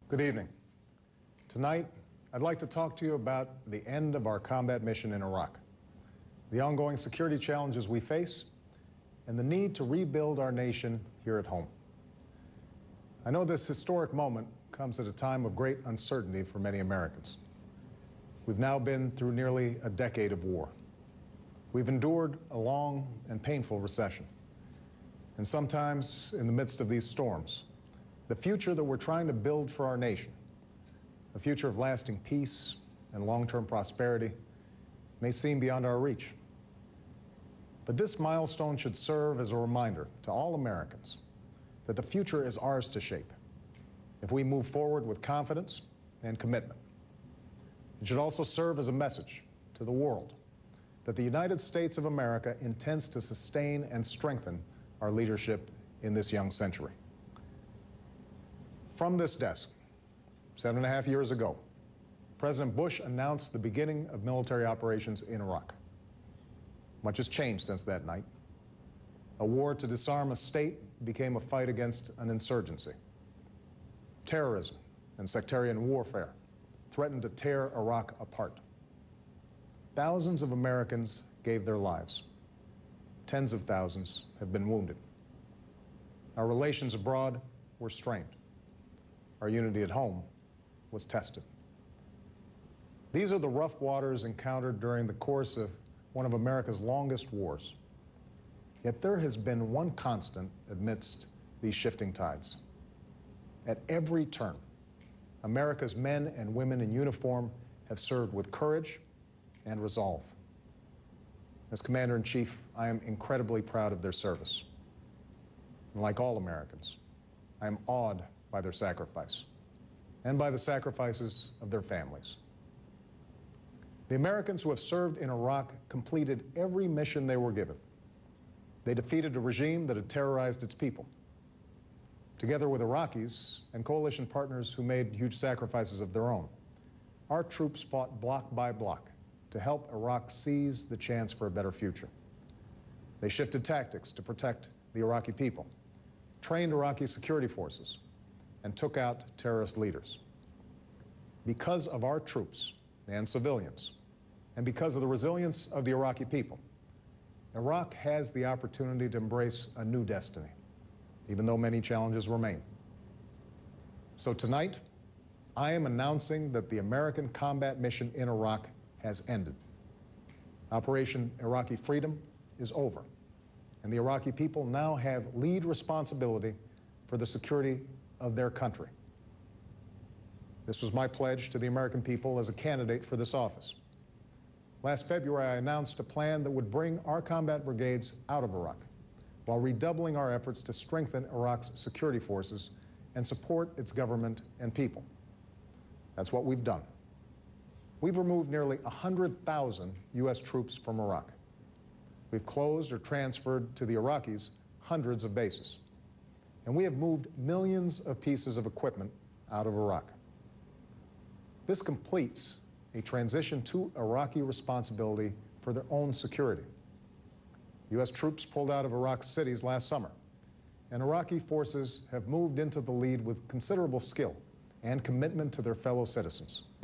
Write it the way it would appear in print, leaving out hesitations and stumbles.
Good evening. Tonight, I'd like to talk to you about the end of our combat mission in Iraq, the ongoing security challenges we face, and the need to rebuild our nation here at home. I know this historic moment comes at a time of great uncertainty for many Americans. We've now been through nearly a decade of war. We've endured a long and painful recession. And sometimes, in the midst of these storms, the future that we're trying to build for our nation, a future of lasting peace and long-term prosperity, may seem beyond our reach. But this milestone should serve as a reminder to all Americans that the future is ours to shape if we move forward with confidence and commitment. It should also serve as a message to the world that the United States of America intends to sustain and strengthen our leadership in this young century. From this desk, 7.5 years ago, President Bush announced the beginning of military operations in Iraq. Much has changed since that night. A war to disarm a state became a fight against an insurgency. Terrorism and sectarian warfare threatened to tear Iraq apart. Thousands of Americans gave their lives. Tens of thousands have been wounded. Our relations abroad were strained. Our unity at home was tested. These are the rough waters encountered during the course of one of America's longest wars. Yet there has been one constant amidst these shifting tides. At every turn, America's men and women in uniform have served with courage and resolve. As Commander-in-Chief, I am incredibly proud of their service. And like all Americans, I am awed by their sacrifice and by the sacrifices of their families. The Americans who have served in Iraq completed every mission they were given. They defeated a regime that had terrorized its people. Together with Iraqis and coalition partners who made huge sacrifices of their own, our troops fought block by block to help Iraq seize the chance for a better future. They shifted tactics to protect the Iraqi people, trained Iraqi security forces, and took out terrorist leaders. Because of our troops and civilians, and because of the resilience of the Iraqi people, Iraq has the opportunity to embrace a new destiny, even though many challenges remain. So tonight, I am announcing that the American combat mission in Iraq has ended. Operation Iraqi Freedom is over, and the Iraqi people now have lead responsibility for the security of their country. This was my pledge to the American people as a candidate for this office. Last February, I announced a plan that would bring our combat brigades out of Iraq while redoubling our efforts to strengthen Iraq's security forces and support its government and people. That's what we've done. We've removed nearly 100,000 U.S. troops from Iraq. We've closed or transferred to the Iraqis hundreds of bases. And we have moved millions of pieces of equipment out of Iraq. This completes a transition to Iraqi responsibility for their own security. U.S. troops pulled out of Iraq's cities last summer, and Iraqi forces have moved into the lead with considerable skill and commitment to their fellow citizens.